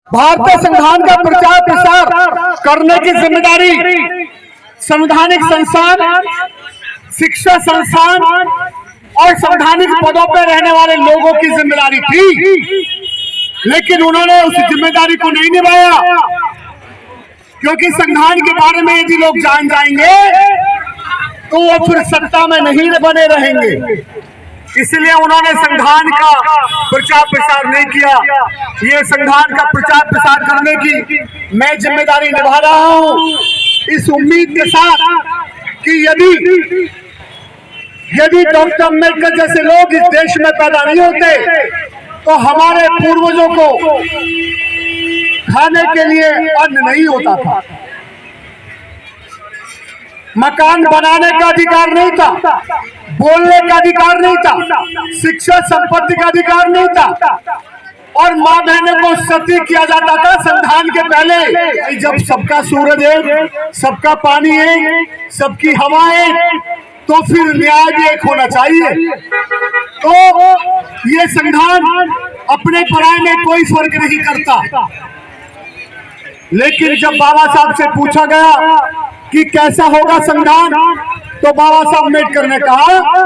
भारतीय संविधान का प्रचार प्रसार करने की जिम्मेदारी संवैधानिक संस्थान, शिक्षा संस्थान और संवैधानिक पदों पर रहने वाले लोगों की जिम्मेदारी थी, लेकिन उन्होंने उस जिम्मेदारी को नहीं निभाया, क्योंकि संविधान के बारे में यदि लोग जान जाएंगे तो वो फिर सत्ता में नहीं बने रहेंगे। इसलिए उन्होंने संविधान का प्रचार प्रसार नहीं किया। ये संविधान का प्रचार प्रसार करने की मैं जिम्मेदारी निभा रहा हूं, इस उम्मीद के साथ कि यदि डॉक्टर अम्बेडकर जैसे लोग इस देश में पैदा नहीं होते तो हमारे पूर्वजों को खाने के लिए अन्न नहीं होता था, मकान बनाने का अधिकार नहीं था, बोलने का अधिकार नहीं था, शिक्षा संपत्ति का अधिकार नहीं था, और मां बहनों को सती किया जाता था संविधान के पहले। जब सबका सूरज है, सबका पानी है, सबकी हवा है, तो फिर न्याय भी एक होना चाहिए। तो ये संविधान अपने पराये में कोई फर्क नहीं करता। लेकिन जब बाबा साहब से पूछा गया कि कैसा होगा संविधान, तो बाबा साहब अम्बेडकर ने कहा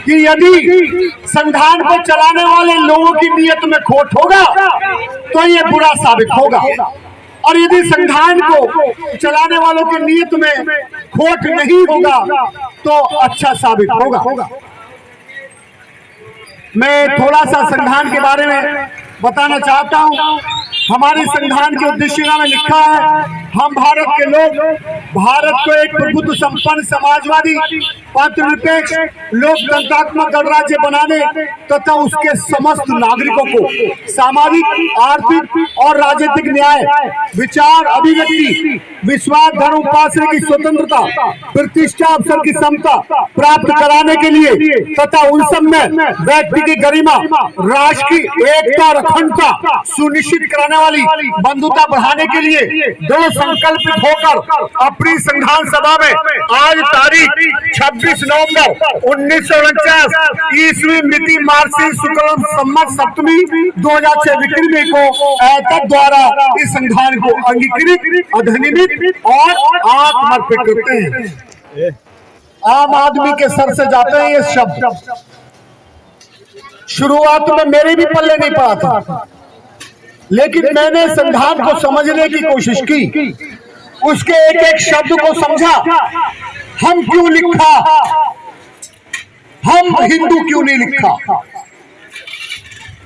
कि यदि संविधान को चलाने वाले लोगों की नीयत में खोट होगा तो ये बुरा साबित होगा, और यदि संविधान को चलाने वालों की नीयत में खोट नहीं होगा तो अच्छा साबित होगा। मैं थोड़ा सा संविधान के बारे में बताना चाहता हूं। हमारे संविधान के उद्देश्य में लिखा है, हम भारत के लोग भारत को एक प्रभुत्व संपन्न समाजवादी पात्रनिरपेक्ष लोकतंत्रात्मक गणराज्य बनाने तथा उसके समस्त नागरिकों को सामाजिक, आर्थिक और राजनीतिक न्याय, विचार, अभिव्यक्ति, विश्वास, धर्म, उपासना की स्वतंत्रता, प्रतिष्ठा, अवसर की समता प्राप्त कराने के लिए तथा उन सब में व्यक्ति की गरिमा, राष्ट्र की एकता और अखंडता सुनिश्चित कराने वाली बंधुता बढ़ाने के लिए दृढ़ संकल्पित होकर अपनी संविधान सभा में आज तारीख 26 नवंबर 1949 ईस्वी मिति मार्सी शुक्ल संवत सप्तमी 2006 विक्रमी को ऐतद द्वारा इस संविधान को अंगीकृत, अधिनियमित और आत्मर्पित करते हैं। आम आदमी के सर से जाते हैं ये शब्द। शुरुआत में मेरे भी पल्ले नहीं पड़ा था, लेकिन मैंने संविधान को समझने की कोशिश की, उसके एक एक शब्द को समझा। हम क्यों लिखा, हम हिंदू क्यों नहीं लिखा,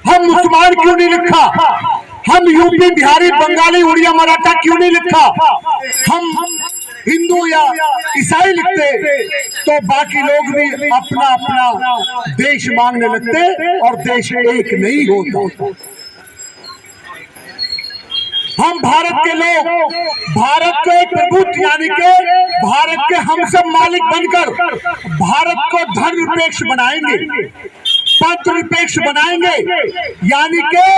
हम मुसलमान क्यों नहीं लिखा, हम यूपी, बिहारी, बंगाली, उड़िया, मराठा क्यों नहीं लिखा। हम हिंदू या ईसाई लिखते तो बाकी लोग भी अपना अपना देश मांगने लगते और देश एक नहीं होता। हम भारत के लोग भारत को एक प्रभुत्व यानी के भारत के हम सब मालिक बनकर भारत को धर्मनिरपेक्ष बनाएंगे, पंथनिरपेक्ष बनाएंगे, यानी के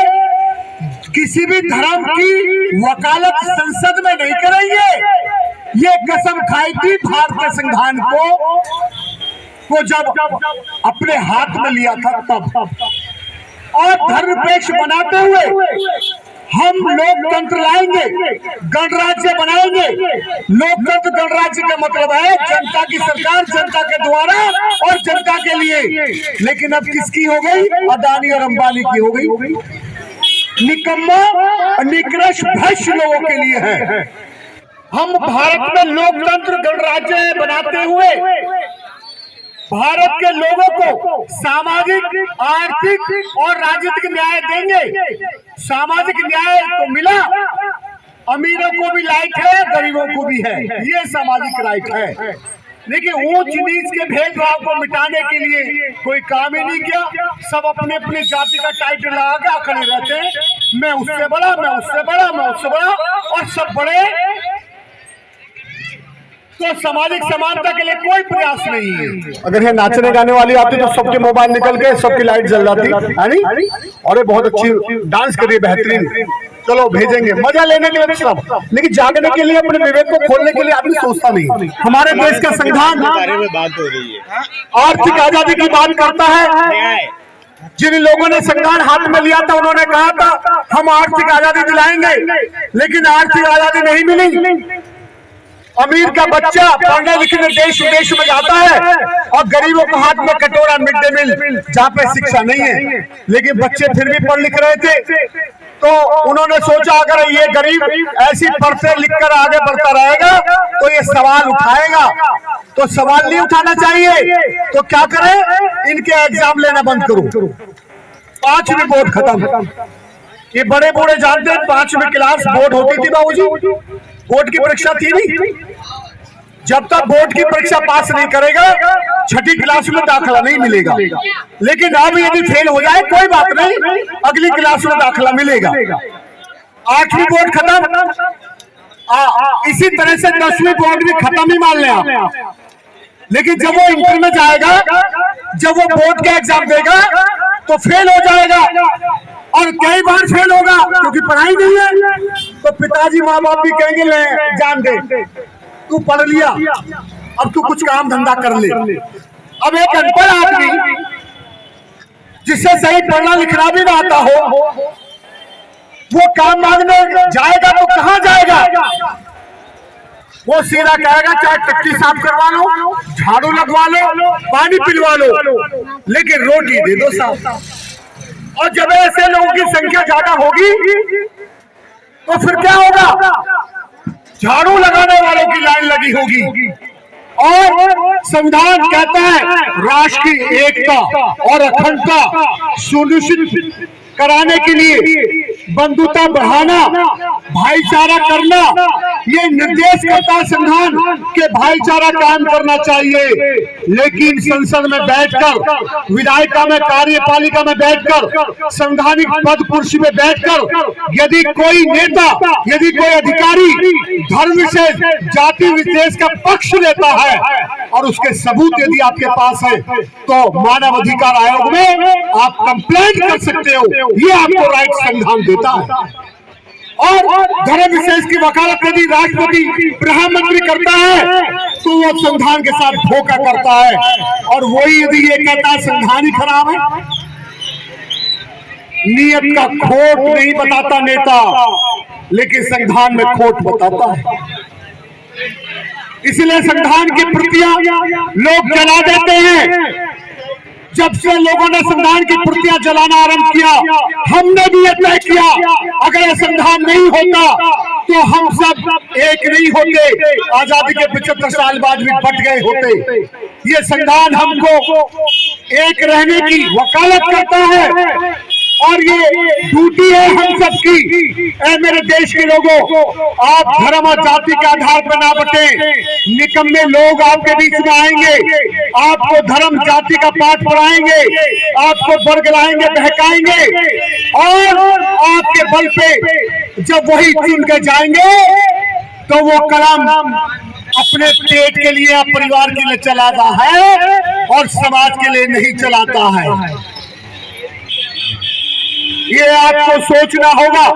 किसी भी धर्म की वकालत संसद में नहीं करेंगे। ये कसम खाई थी भारतीय संविधान को जब अपने हाथ में लिया था तब। और धर्मनिरपेक्ष बनाते हुए हम लोकतंत्र लाएंगे, गणराज्य बनाएंगे। लोकतंत्र गणराज्य का मतलब है जनता की सरकार, जनता के द्वारा और जनता के लिए। लेकिन अब किसकी हो गई? अदानी और अंबानी की हो गई। निकम्मा, निकृष्ट, भ्रष्ट लोगों के लिए है। हम भारत में लोकतंत्र गणराज्य बनाते हुए भारत के लोगों को सामाजिक, आर्थिक और राजनीतिक न्याय देंगे। सामाजिक न्याय तो मिला, अमीरों को भी राइट है, गरीबों को भी है, ये सामाजिक राइट है। लेकिन ऊंच नीच के भेदभाव को मिटाने के लिए कोई काम ही नहीं किया। सब अपने अपने जाति का टाइटल लगा के खड़े रहते हैं, मैं उससे बड़ा, मैं उससे बड़ा, मैं उससे बड़ा, और सब बड़े। तो सामाजिक समानता के लिए कोई प्रयास नहीं है। अगर ये नाचने गाने वाली आती तो सबके मोबाइल निकल के सबकी लाइट जल जाती है नी? और ये बहुत अच्छी डांस कर रही है, बेहतरीन, चलो भेजेंगे, मजा लेने के लिए सब, लेकिन जागने के लिए, अपने विवेक को खोलने के लिए आदमी सोचता नहीं। हमारे देश का संविधान बारे में बात हो रही है, आर्थिक आजादी की बात करता है, जिन लोगों ने संविधान हाथ में लिया था उन्होंने कहा था हम आर्थिक आजादी दिलाएंगे, लेकिन आर्थिक आजादी नहीं मिली। अमीर का बच्चा पढ़ने लिखने देश विदेश में जाता है और गरीबों के हाथ में कटोरा मिड डे मील, जहाँ पे शिक्षा नहीं है, लेकिन बच्चे फिर भी पढ़ लिख रहे थे। तो उन्होंने सोचा अगर ये गरीब ऐसी पढ़ते लिख कर आगे बढ़ता रहेगा तो ये सवाल उठाएगा, तो सवाल नहीं उठाना चाहिए। तो क्या करें, इनके एग्जाम लेना बंद करो। 5वीं बोर्ड खत्म। ये बड़े बूढ़े जानते हैं 5वीं क्लास बोर्ड होती थी बाबूजी, बोर्ड की परीक्षा थी नहीं। जब तक बोर्ड की परीक्षा पास नहीं करेगा 6ठी क्लास में दाखिला नहीं मिलेगा। लेकिन अब यदि फेल हो जाए कोई बात नहीं, अगली क्लास में दाखिला मिलेगा। 8वीं बोर्ड खत्म। इसी तरह से 10वीं बोर्ड भी खत्म ही मान लें आप। लेकिन जब वो इंटर में जाएगा, जब वो बोर्ड का एग्जाम देगा तो फेल हो जाएगा, और कई बार फेल होगा क्योंकि पढ़ाई नहीं है। तो पिताजी माँ बाप भी कहेंगे ले जान दे, तू पढ़ लिया, अब तू कुछ काम धंधा कर ले। अब एक अनपढ़ आदमी जिससे सही पढ़ना लिखना भी ना आता हो, वो काम मांगने जाएगा तो कहाँ जाएगा? वो सीधा कहेगा चाहे टट्टी साफ करवा लो, झाड़ू लगवा लो, पानी पिलवा लो, लेकिन रोटी दे दो साफ। और जब ऐसे लोगों की संख्या ज्यादा होगी तो फिर क्या होगा? झाड़ू लगाने वालों की लाइन लगी होगी। और संविधान कहता है राष्ट्र की एकता और अखंडता सुनिश्चित कराने के लिए बंधुता बढ़ाना, भाईचारा करना, ये निर्देश करता है संविधान के भाईचारा कायम करना चाहिए। लेकिन संसद में बैठकर, विधायिका में, कार्यपालिका में बैठकर, संवैधानिक पद कुर्सी में बैठकर यदि कोई नेता, यदि कोई अधिकारी धर्म विशेष, जाति विशेष का पक्ष लेता है और उसके सबूत यदि आपके पास है तो मानव अधिकार आयोग में आप कंप्लेंट कर सकते हो। ये आपको राइट संविधान देता है। और धर्म विशेष की वकालत यदि राष्ट्रपति प्रधानमंत्री करता है तो वो संविधान के साथ धोखा करता है, और वही यदि ये कहता है संविधान ही खराब है। नियत का खोट नहीं बताता नेता, लेकिन संविधान में खोट बताता है। इसलिए संविधान की प्रतियां लोग जला देते हैं। जब से लोगों ने संविधान की प्रतियां जलाना आरंभ किया, हमने भी ये तय किया अगर संविधान नहीं होता तो हम सब एक नहीं होते, आजादी के 75 साल बाद भी बट गए होते। ये संविधान हमको एक रहने की वकालत करता है, और ये ड्यूटी है हम सबकी। ऐ मेरे देश के लोगों, आप धर्म और जाति के आधार पर ना बटे। निकम्मे लोग आपके बीच में आएंगे, आपको धर्म जाति का पाठ पढ़ाएंगे, आपको बरगलाएंगे, बहकाएंगे, और आपके बल पे जब वही चुन के जाएंगे तो वो कलम अपने पेट के लिए या परिवार के लिए चलाता है और समाज के लिए नहीं चलाता है। ये आपको सोचना होगा।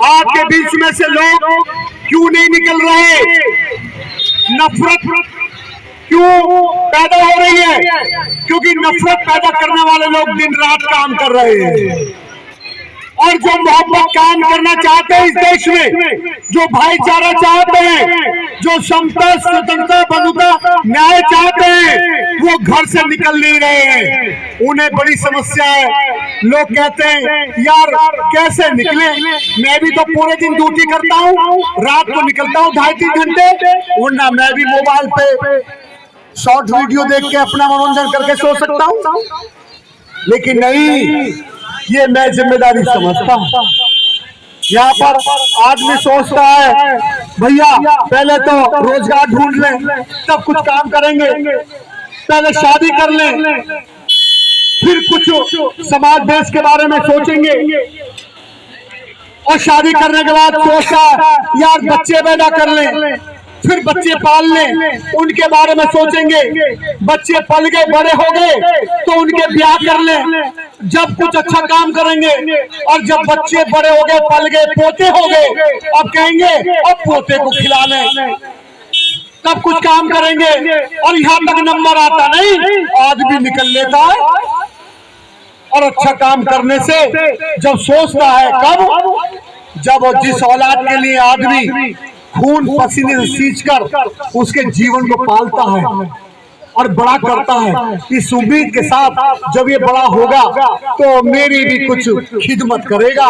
आपके बीच में से लोग क्यों नहीं निकल रहे? नफरत क्यों पैदा हो रही है? क्योंकि नफरत पैदा करने वाले लोग दिन रात काम कर रहे हैं, और जो मोहब्बत काम करना चाहते हैं इस देश में, जो भाईचारा चाहते हैं, जो समता, स्वतंत्रता, बंधुता, न्याय चाहते हैं, वो घर से निकल नहीं रहे हैं। उन्हें बड़ी समस्या है। लोग कहते हैं यार कैसे निकले, मैं भी तो पूरे दिन ड्यूटी करता हूँ, रात को निकलता हूँ 2.5-3 घंटे, वरना मैं भी मोबाइल पे शॉर्ट वीडियो देख के अपना मनोरंजन करके सो सकता हूँ। लेकिन नहीं, ये मैं जिम्मेदारी समझता हूँ। यहाँ पर आदमी सोचता है भैया पहले तो रोजगार ढूंढ लें तब कुछ काम करेंगे, पहले शादी कर लें फिर कुछ समाज देश के बारे में सोचेंगे, और शादी करने के बाद सोचता यार बच्चे पैदा कर लें, फिर बच्चे पाल लें, उनके बारे में सोचेंगे, बच्चे पल गए बड़े हो गए तो उनके ब्याह कर लें, जब कुछ अच्छा काम करेंगे, और जब बच्चे बड़े हो गए, पल गए, पोते हो गए, अब कहेंगे अब पोते को खिला लें, तब कुछ काम करेंगे। और यहाँ तक नंबर आता नहीं, आदमी निकल लेता है और अच्छा काम करने से जब सोचता है, कब? जब जिस औलाद के लिए आदमी खून पसीने से सींचकर उसके जीवन को पालता है और बड़ा करता है, इस उम्मीद के साथ जब ये बड़ा होगा तो मेरी भी कुछ खिदमत करेगा।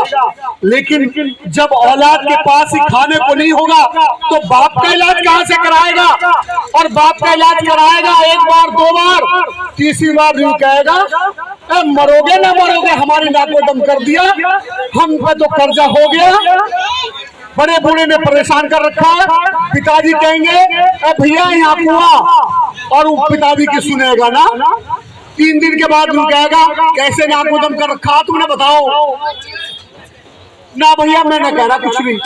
लेकिन जब औलाद के पास ही खाने को नहीं होगा तो बाप का इलाज कहां से कराएगा? और बाप का इलाज कराएगा एक बार, दो बार, तीसरी बार यूं कहेगा, मरोगे ना मरोगे, हमारी नाक को दम कर दिया, हम पे तो कर्जा हो गया, बड़े बूढ़े ने परेशान कर रखा है। पिताजी कहेंगे भैया यहाँ कुआं, और वो पिताजी की सुनेगा ना। 3 दिन के बाद वो कहेगा कैसे नाक को दम कर रखा तुमने, बताओ ना भैया, मैं न कह रहा कुछ नहीं।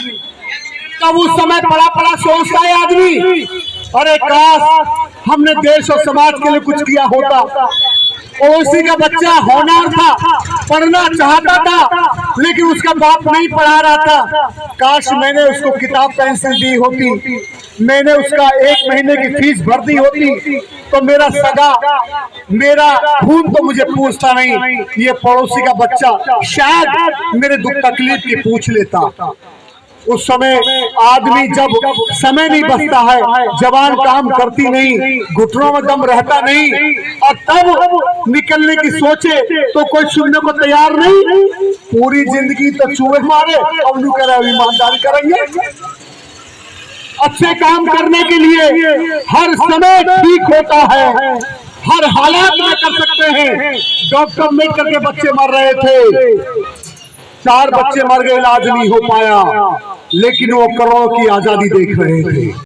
तब उस समय पड़ा पड़ा सोचता है आदमी, अरे काश हमने देश और समाज के लिए कुछ किया होता। ओसी का बच्चा होनहार था, पढ़ना चाहता था, लेकिन उसका बाप नहीं पढ़ा रहा था। काश मैंने उसको किताब पेंसिल दी होती, मैंने उसका 1 महीने की फीस भर दी होती, तो मेरा सगा, मेरा खून तो मुझे पूछता नहीं, ये पड़ोसी का बच्चा शायद मेरे दुख तकलीफ की पूछ लेता। उस समय आदमी जब समय नहीं बचता है, जवान काम करती नहीं, घुटनों में दम रहता नहीं, और तब निकलने की सोचे तो कोई सुनने को तैयार नहीं। पूरी जिंदगी तो चूहे मारे और यूं करे ईमानदारी करेंगे। अच्छे काम करने के लिए हर समय ठीक होता है, हर हालात में कर सकते हैं। डॉक्टर अम्बेडकर के बच्चे मर रहे थे, 4 बच्चे मर गए, इलाज नहीं हो पाया, लेकिन वो करोड़ों की आजादी देख रहे थे।